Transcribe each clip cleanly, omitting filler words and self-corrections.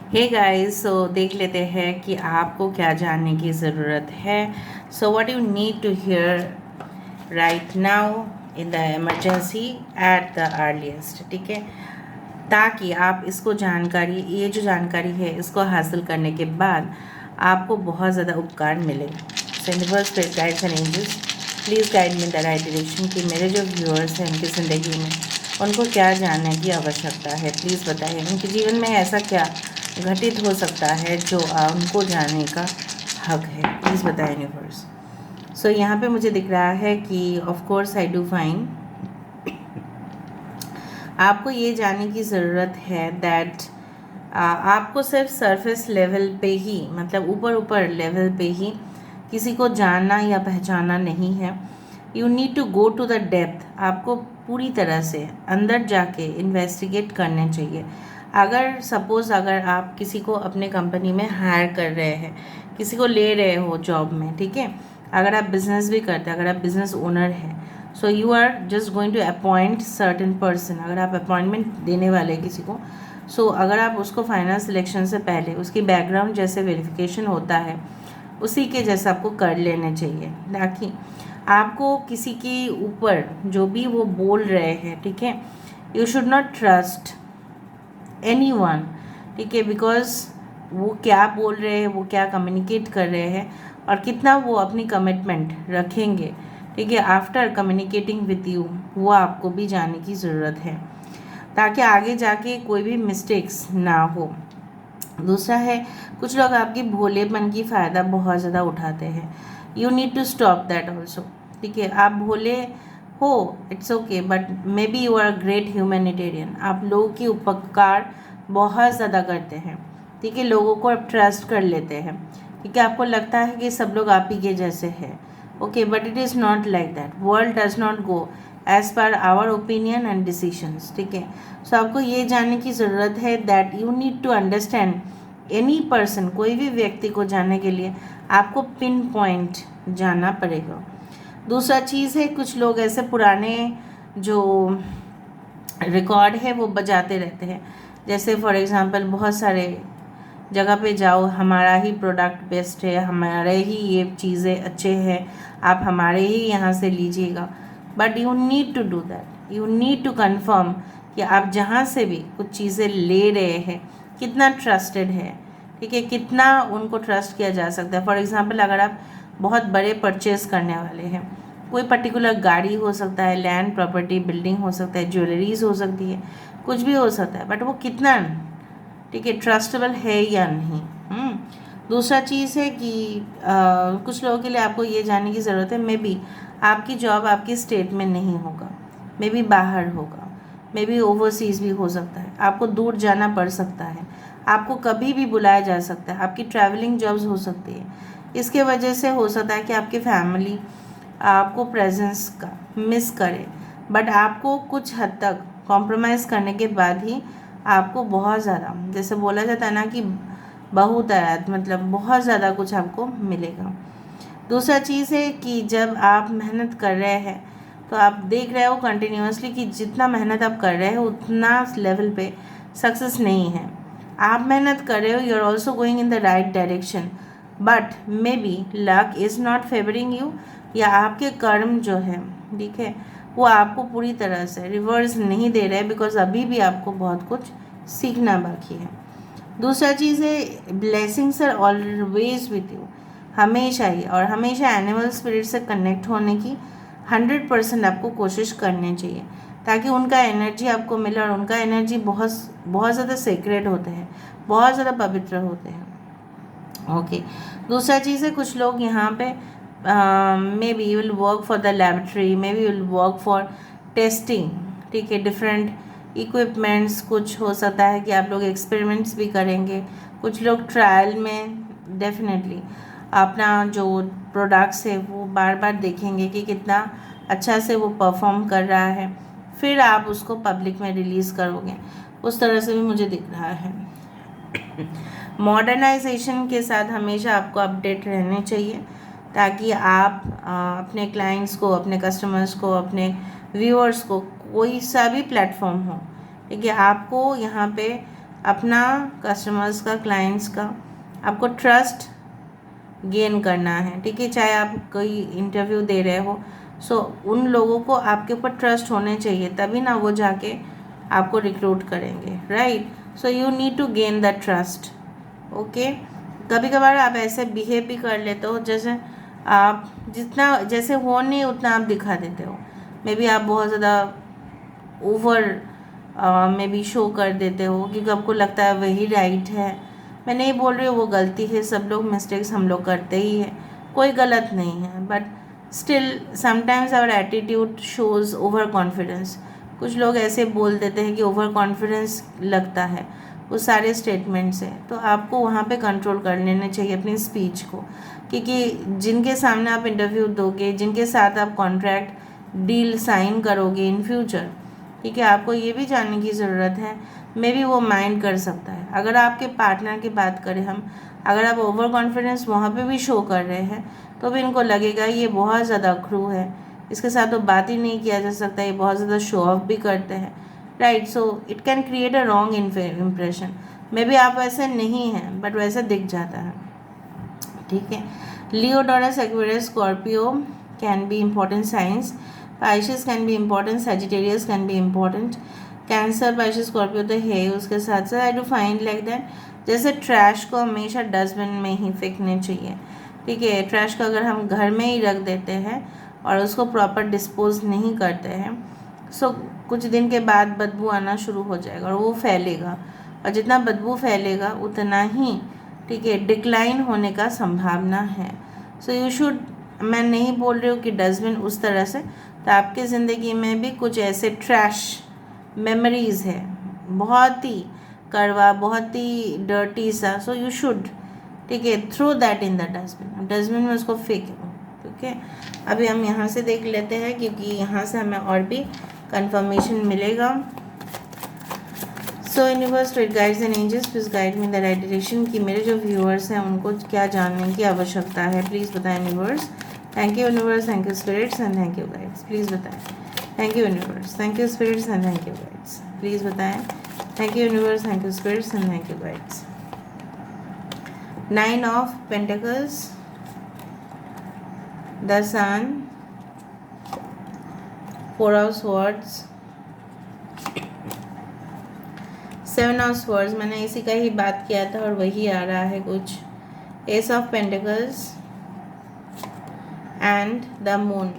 Hey guys, सो देख लेते हैं कि आपको क्या जानने की ज़रूरत है। So what you need to hear right now in the emergency at the earliest, ठीक है। ताकि आप इसको जानकारी, ये जो जानकारी है इसको हासिल करने के बाद आपको बहुत ज़्यादा उपकार मिले। So universe, spirit guides and angels, please guide me in the right direction कि मेरे जो व्यूअर्स हैं उनकी ज़िंदगी में उनको क्या जानने की आवश्यकता है। प्लीज़ बताइए उनके जीवन में ऐसा क्या घटित हो सकता है जो उनको जानने का हक है। प्लीज़ बताएं यूनिवर्स। सो यहाँ पे मुझे दिख रहा है कि of course I do fine, आपको ये जानने की ज़रूरत है दैट आपको सिर्फ सरफेस लेवल पे ही, मतलब ऊपर ऊपर लेवल पे ही किसी को जानना या पहचाना नहीं है। You need to go to the depth. आपको पूरी तरह से अंदर जाके इन्वेस्टिगेट करने चाहिए। अगर आप किसी को अपने कंपनी में हायर कर रहे हैं, किसी को ले रहे हो जॉब में, ठीक है, अगर आप बिजनेस भी करते हैं, अगर आप बिजनेस ओनर हैं, so you are just going to appoint certain person. अगर आप अपॉइंटमेंट देने वाले किसी को, सो अगर आप उसको फाइनल सिलेक्शन से पहले उसकी बैकग्राउंड जैसे वेरिफिकेशन होता है उसी के जैसा आपको कर लेने चाहिए, ताकि आपको किसी के ऊपर जो भी वो बोल रहे हैं, ठीक है, you should not trust any one, ठीक है, बिकॉज वो क्या बोल रहे हैं, वो क्या कम्युनिकेट कर रहे हैं और कितना वो अपनी कमिटमेंट रखेंगे, ठीक है, आफ्टर कम्युनिकेटिंग विथ यू, वो आपको भी जानने की ज़रूरत है ताकि आगे जाके कोई भी मिस्टेक्स ना हो। दूसरा है, कुछ लोग आपकी भोलेपन की फ़ायदा बहुत ज़्यादा उठाते हैं। You need to stop that also, ठीक है। आप भोले हो, it's okay, but maybe you are great humanitarian. आप लोगों की उपकार बहुत ज़्यादा करते हैं, ठीक है, लोगों को आप ट्रस्ट कर लेते हैं, ठीक है, आपको लगता है कि सब लोग आप ही के जैसे हैं, okay, but it is not like that. World does not go as per our opinion and decisions, ठीक है। सो आपको ये जानने की ज़रूरत है that you need to understand any person. कोई भी व्यक्ति को जानने के लिए आपको पिन पॉइंट जानना पड़ेगा। दूसरा चीज़ है, कुछ लोग ऐसे पुराने जो रिकॉर्ड है वो बजाते रहते हैं। जैसे फॉर एग्जांपल बहुत सारे जगह पे जाओ, हमारा ही प्रोडक्ट बेस्ट है, हमारे ही ये चीज़ें अच्छे हैं, आप हमारे ही यहाँ से लीजिएगा। But you need to do that, you need to confirm कि आप जहाँ से भी कुछ चीज़ें ले रहे हैं कितना ट्रस्टेड है, ठीक है, कितना उनको ट्रस्ट किया जा सकता है। फॉर एग्ज़ाम्पल, अगर आप बहुत बड़े परचेस करने वाले हैं, कोई पर्टिकुलर गाड़ी हो सकता है, लैंड प्रॉपर्टी, बिल्डिंग हो सकता है, ज्वेलरीज हो सकती है, कुछ भी हो सकता है, बट वो कितना, ठीक है, ट्रस्टेबल है या नहीं। दूसरा चीज़ है कि कुछ लोगों के लिए आपको ये जानने की ज़रूरत है, मे बी आपकी जॉब आपकी स्टेट में नहीं होगा, मे बी बाहर होगा, मे बी ओवरसीज़ भी हो सकता है, आपको दूर जाना पड़ सकता है, आपको कभी भी बुलाया जा सकता है, आपकी ट्रैवलिंग जॉब्स हो सकती है। इसके वजह से हो सकता है कि आपकी फैमिली आपको प्रेजेंस का मिस करे, बट आपको कुछ हद तक कॉम्प्रोमाइज़ करने के बाद ही आपको बहुत ज़्यादा, जैसे बोला जाता है ना कि बहुत मतलब बहुत ज़्यादा कुछ आपको मिलेगा। दूसरा चीज़ है कि जब आप मेहनत कर रहे हैं तो आप देख रहे हो कंटिन्यूसली कि जितना मेहनत आप कर रहे हो उतना लेवल पे सक्सेस नहीं है। आप मेहनत कर रहे हो, you are also going in the right direction, but maybe luck is not favouring you, या आपके कर्म जो है, ठीक है, वो आपको पूरी तरह से रिवर्स नहीं दे रहे, बिकॉज अभी भी आपको बहुत कुछ सीखना बाकी है। दूसरा चीज़ है, blessings are always with you, हमेशा ही, और हमेशा एनिमल स्पिरिट से कनेक्ट होने की 100% आपको कोशिश करनी चाहिए, ताकि उनका एनर्जी आपको मिले, और उनका एनर्जी बहुत बहुत ज़्यादा सेक्रेट होते हैं, बहुत ज़्यादा पवित्र होते हैं, ओके। दूसरा चीज़ है, कुछ लोग यहाँ पे may be you will work for the laboratory, may be you will work for testing, ठीक है, डिफरेंट इक्विपमेंट्स, कुछ हो सकता है कि आप लोग एक्सपेरिमेंट्स भी करेंगे, कुछ लोग ट्रायल में डेफिनेटली अपना जो प्रोडक्ट्स है वो बार बार देखेंगे कि कितना अच्छा से वो परफॉर्म कर रहा है, फिर आप उसको पब्लिक में रिलीज़ करोगे। उस तरह से भी मुझे दिख रहा है। मॉडर्नाइजेशन के साथ हमेशा आपको अपडेट रहने चाहिए, ताकि आप अपने क्लाइंट्स को, अपने कस्टमर्स को, अपने व्यूअर्स को, कोई सा भी प्लेटफॉर्म हो, ठीक है, आपको यहाँ पे अपना, कस्टमर्स का, क्लाइंट्स का आपको ट्रस्ट गेन करना है, ठीक है। चाहे आप कोई इंटरव्यू दे रहे हो, सो उन लोगों को आपके ऊपर ट्रस्ट होने चाहिए, तभी ना वो जाके आपको रिक्रूट करेंगे, right. So you need to gain the trust, okay. कभी कभार आप ऐसे बिहेव भी कर लेते हो जैसे आप जितना जैसे हो नहीं उतना आप दिखा देते हो। मे बी आप बहुत ज़्यादा ओवर में भी शो कर देते हो क्योंकि आपको लगता है वही राइट है। मैं नहीं बोल रही हूँ वो गलती है, सब लोग मिस्टेक्स हम लोग करते ही हैं, कोई गलत नहीं है, but still sometimes our attitude shows over confidence. कुछ लोग ऐसे बोल देते हैं कि ओवर कॉन्फिडेंस लगता है वो सारे स्टेटमेंट से, तो आपको वहाँ पे कंट्रोल कर लेना चाहिए अपनी स्पीच को, क्योंकि जिनके सामने आप इंटरव्यू दोगे, जिनके साथ आप कॉन्ट्रैक्ट डील साइन करोगे इन फ्यूचर, ठीक है, आपको ये भी जानने की ज़रूरत है मे बी वो माइंड कर सकता है। अगर आपके पार्टनर की बात करें हम, अगर आप ओवर कॉन्फिडेंस वहाँ पे भी शो कर रहे हैं तो भी इनको लगेगा ये बहुत ज़्यादा क्रू है, इसके साथ तो बात ही नहीं किया जा सकता, ये बहुत ज़्यादा शो ऑफ भी करते हैं, right. So it can create a wrong impression. May be आप वैसे नहीं हैं बट वैसे दिख जाता है, ठीक है। Leo, Taurus, Aquarius, Scorpio can be important science. Pisces can be important, Sagittarius can be important. Cancer, Pisces, Scorpio तो है, उसके साथ साथ I do find like that जैसे ट्रैश को हमेशा डस्टबिन में ही फेंकने चाहिए, ठीक है। ट्रैश को अगर हम घर में ही रख देते हैं और उसको प्रॉपर डिस्पोज नहीं करते हैं, सो कुछ दिन के बाद बदबू आना शुरू हो जाएगा और वो फैलेगा, और जितना बदबू फैलेगा उतना ही, ठीक है, डिक्लाइन होने का संभावना है। सो यू शुड, मैं नहीं बोल रही हूँ कि डस्टबिन उस तरह से, तो आपकी ज़िंदगी में भी कुछ ऐसे ट्रैश मेमोरीज़ है, बहुत ही कड़वा, बहुत ही डर्टी सा, सो यू शुड, ठीक है, throw that in the dustbin, dustbin में उसको फेंको, ठीक है। अभी हम यहाँ से देख लेते हैं क्योंकि यहाँ से हमें और भी कंफर्मेशन मिलेगा। So universe, spirit guides and angels, please guide me in the right direction कि मेरे जो व्यूअर्स हैं उनको क्या जानने की आवश्यकता है, प्लीज़ बताएं universe. Thank you universe, thank you spirits and thank you guides, please बताएं। Thank you universe, thank you spirits and thank you guides, please बताएं। Thank you universe, thank you spirits and thank you guides. 9 of Pentacles, the Sun, 4 of Swords, 7 of Swords, मैंने इसी का ही बात किया था और वही आ रहा है कुछ। Ace of Pentacles and the moon,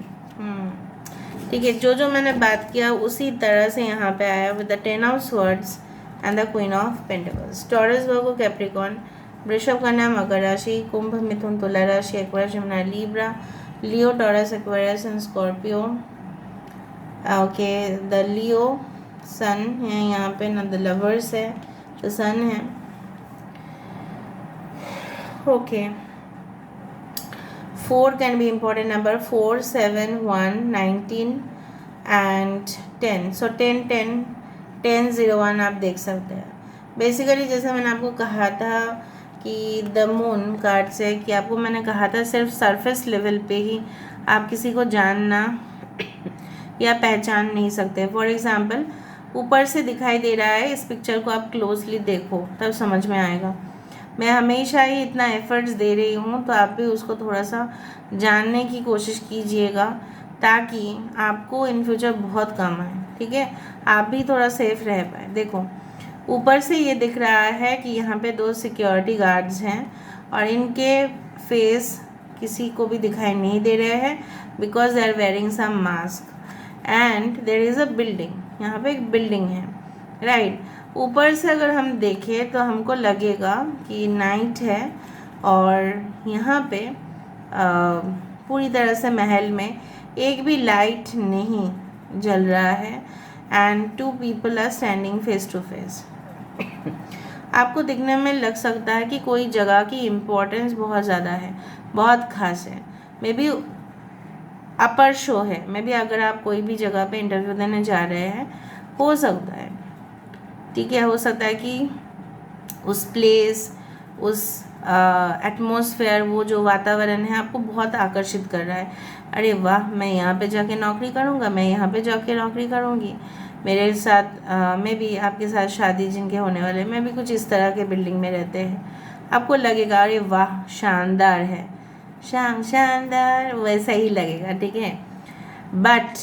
ठीक है, जो जो मैंने बात किया उसी तरह से यहाँ पे आया with the 10 of Swords and the Queen of Pentacles। Taurus, Virgo, Capricorn, वृषभ, कन्या, मकर राशि, कुंभ, मिथुन, तुला राशि, एक्वेरियस, जमुना, Libra, Leo, Taurus, Aquarius and Scorpio. Okay, the Leo sun है यहाँ पे ना, द लवर्स है, द सन है, okay. 4 can be important number, 4, 7, 1, 19 and 10। So 10, 10, 10, 0, 1 आप देख सकते हैं। बेसिकली जैसे मैंने आपको कहा था कि द मून कार्ड से, कि आपको मैंने कहा था सिर्फ सरफेस लेवल पे ही आप किसी को जानना या पहचान नहीं सकते। फॉर एग्ज़ाम्पल, ऊपर से दिखाई दे रहा है, इस पिक्चर को आप क्लोजली देखो तब समझ में आएगा। मैं हमेशा ही इतना एफर्ट्स दे रही हूँ, तो आप भी उसको थोड़ा सा जानने की कोशिश कीजिएगा ताकि आपको इन फ्यूचर बहुत काम आए, ठीक है, आप भी थोड़ा सेफ रह पाए। देखो, ऊपर से ये दिख रहा है कि यहाँ पे 2 सिक्योरिटी गार्ड्स हैं और इनके फेस किसी को भी दिखाई नहीं दे रहे हैं because they are wearing some mask and there is a building, यहाँ पे एक बिल्डिंग है, राइट। ऊपर से अगर हम देखें तो हमको लगेगा कि नाइट है और यहाँ पे पूरी तरह से महल में एक भी लाइट नहीं जल रहा है and 2 people are standing face to face. आपको दिखने में लग सकता है कि कोई जगह की इम्पोर्टेंस बहुत ज़्यादा है, बहुत खास है, मे बी अपर शो है, मे बी अगर आप कोई भी जगह पे इंटरव्यू देने जा रहे हैं, हो सकता है, ठीक है, हो सकता है कि उस प्लेस, उस एटमॉस्फेयर, वो जो वातावरण है आपको बहुत आकर्षित कर रहा है। अरे वाह, मैं यहाँ पे जाके नौकरी करूँगा, मैं यहाँ पे जाके नौकरी करूँगी, मेरे साथ मैं भी आपके साथ शादी जिनके होने वाले मैं भी कुछ इस तरह के बिल्डिंग में रहते हैं। आपको लगेगा अरे वाह शानदार है, शानदार वैसा ही लगेगा, ठीक है। बट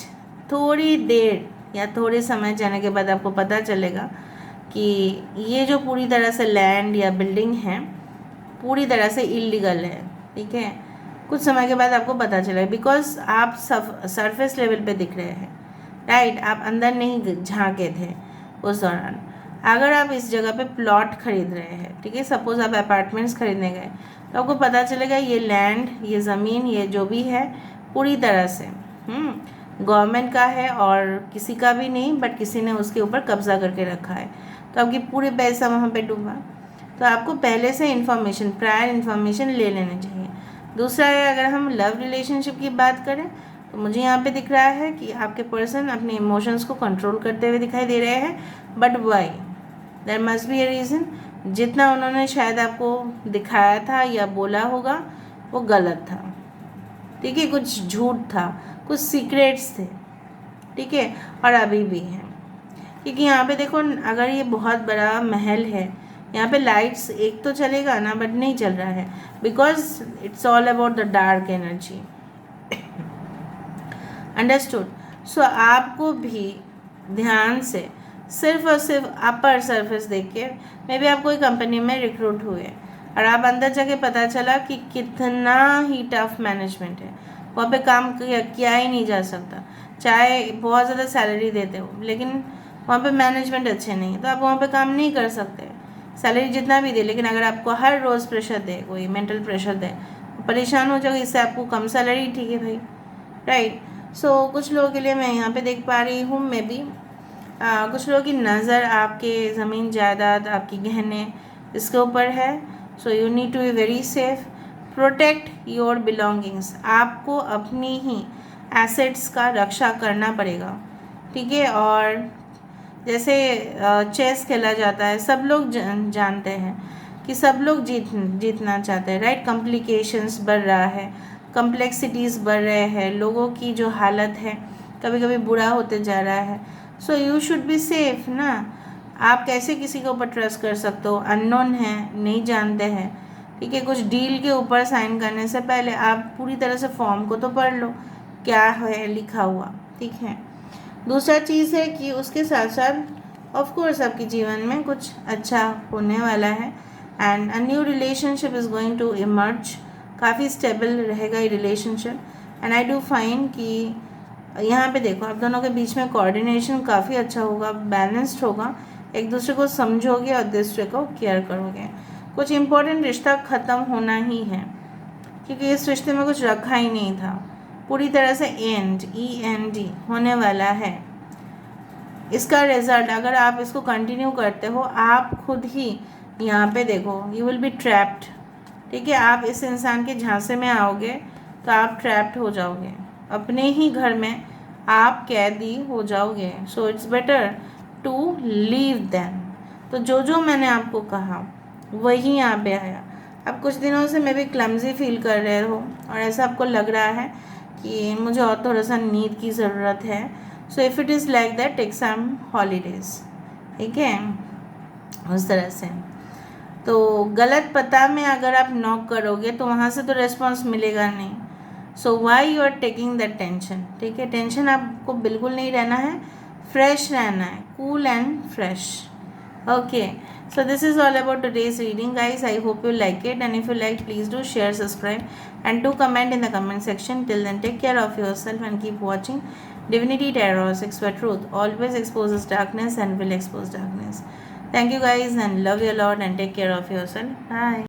थोड़ी देर या थोड़े समय जाने के बाद आपको पता चलेगा कि ये जो पूरी तरह से लैंड या बिल्डिंग है पूरी तरह से इलीगल है, ठीक है। कुछ समय के बाद आपको पता चलेगा बिकॉज आप सरफेस लेवल पे दिख रहे हैं, राइट। आप अंदर नहीं झांके थे उस दौरान। अगर आप इस जगह पे प्लॉट खरीद रहे हैं, ठीक है, सपोज आप अपार्टमेंट्स खरीदने गए, तो आपको पता चलेगा ये लैंड, ये ज़मीन, ये जो भी है पूरी तरह से गवर्नमेंट का है और किसी का भी नहीं, बट किसी ने उसके ऊपर कब्जा करके रखा है, तो आपकी पूरे पैसा वहाँ पे डूबा। तो आपको पहले से इन्फॉर्मेशन, प्रायर इन्फॉर्मेशन ले लेनी चाहिए। दूसरा है, अगर हम लव रिलेशनशिप की बात करें तो मुझे यहाँ पे दिख रहा है कि आपके पर्सन अपने इमोशंस को कंट्रोल करते हुए दिखाई दे रहे हैं, but why, there must be a reason. जितना उन्होंने शायद आपको दिखाया था या बोला होगा वो गलत था, ठीक है, कुछ झूठ था, कुछ सीक्रेट्स थे, ठीक है, और अभी भी हैं। क्योंकि यहाँ पे देखो, अगर ये बहुत बड़ा महल है, यहाँ पे लाइट्स एक तो चलेगा ना, बट नहीं चल रहा है because it's all about the dark energy. Understood. So आपको भी ध्यान से सिर्फ और सिर्फ अपर सरफेस देख के, मे बी आप कोई कंपनी में रिक्रूट हुए और आप अंदर जाके पता चला कि कितना ही टफ मैनेजमेंट है, वहाँ पे काम किया ही नहीं जा सकता, चाहे बहुत ज़्यादा सैलरी देते हो, लेकिन वहाँ पे मैनेजमेंट अच्छे नहीं है, तो आप वहाँ पे काम नहीं कर सकते। सैलरी जितना भी दे, लेकिन अगर आपको हर रोज़ प्रेशर दे, कोई मेंटल प्रेशर दे, परेशान हो जाओगे, इससे आपको कम सैलरी, ठीक है भाई, राइट। सो कुछ लोगों के लिए मैं यहाँ पे देख पा रही हूँ, मे बी कुछ लोगों की नज़र आपके ज़मीन जायदाद, आपकी गहने, इसके ऊपर है। So you need to be very safe, protect your belongings. आपको अपनी ही एसेट्स का रक्षा करना पड़ेगा, ठीक है। और जैसे चेस खेला जाता है, सब लोग जानते हैं कि सब लोग जीतना चाहते हैं, राइट। कॉम्प्लिकेशंस बढ़ रहा है, कम्प्लेक्सिटीज़ बढ़ रहे हैं, लोगों की जो हालत है कभी कभी बुरा होते जा रहा है। So you should be safe ना। आप कैसे किसी के ऊपर ट्रस्ट कर सकते हो, अननोन है, नहीं जानते हैं, ठीक है। कुछ डील के ऊपर साइन करने से पहले आप पूरी तरह से फॉर्म को तो पढ़ लो, क्या है लिखा हुआ, ठीक है। दूसरा चीज़ है कि उसके साथ साथ ऑफ कोर्स आपके जीवन में कुछ अच्छा होने वाला है and a new relationship is going to emerge. काफ़ी स्टेबल रहेगा ये relationship and I do find कि यहाँ पे देखो आप दोनों के बीच में कोऑर्डिनेशन काफ़ी अच्छा होगा, बैलेंस्ड होगा, एक दूसरे को समझोगे और दूसरे को केयर करोगे। कुछ इम्पोर्टेंट रिश्ता ख़त्म होना ही है, क्योंकि इस रिश्ते में कुछ रखा ही नहीं था, पूरी तरह से एंड END होने वाला है। इसका रिजल्ट, अगर आप इसको कंटिन्यू करते हो, आप खुद ही यहाँ पे देखो, यू विल बी ट्रैप्ड, ठीक है। आप इस इंसान के झांसे में आओगे तो आप ट्रैप्ड हो जाओगे, अपने ही घर में आप कैदी हो जाओगे। So it's better to leave them. तो जो जो मैंने आपको कहा वही यहाँ पे आया। अब कुछ दिनों से मैं भी क्लमजी फील कर रहे हो और ऐसा आपको लग रहा है कि मुझे और थोड़ा सा नींद की ज़रूरत है। So if it is like that, take some holidays, ठीक है, उस तरह से। तो गलत पता में अगर आप नॉक करोगे तो वहाँ से तो रिस्पॉन्स मिलेगा नहीं। So why you are taking that tension, ठीक है। टेंशन आपको बिल्कुल नहीं रहना है, फ्रेश रहना है, cool and fresh, okay. So this is all about today's reading, guys. I hope you like it, and if you like, please do share, subscribe, and do comment in the comment section. Till then, take care of yourself and keep watching Divinity Tarot 6 for Truth. Always exposes darkness and will expose darkness. Thank you, guys, and love you a lot, and take care of yourself. Bye.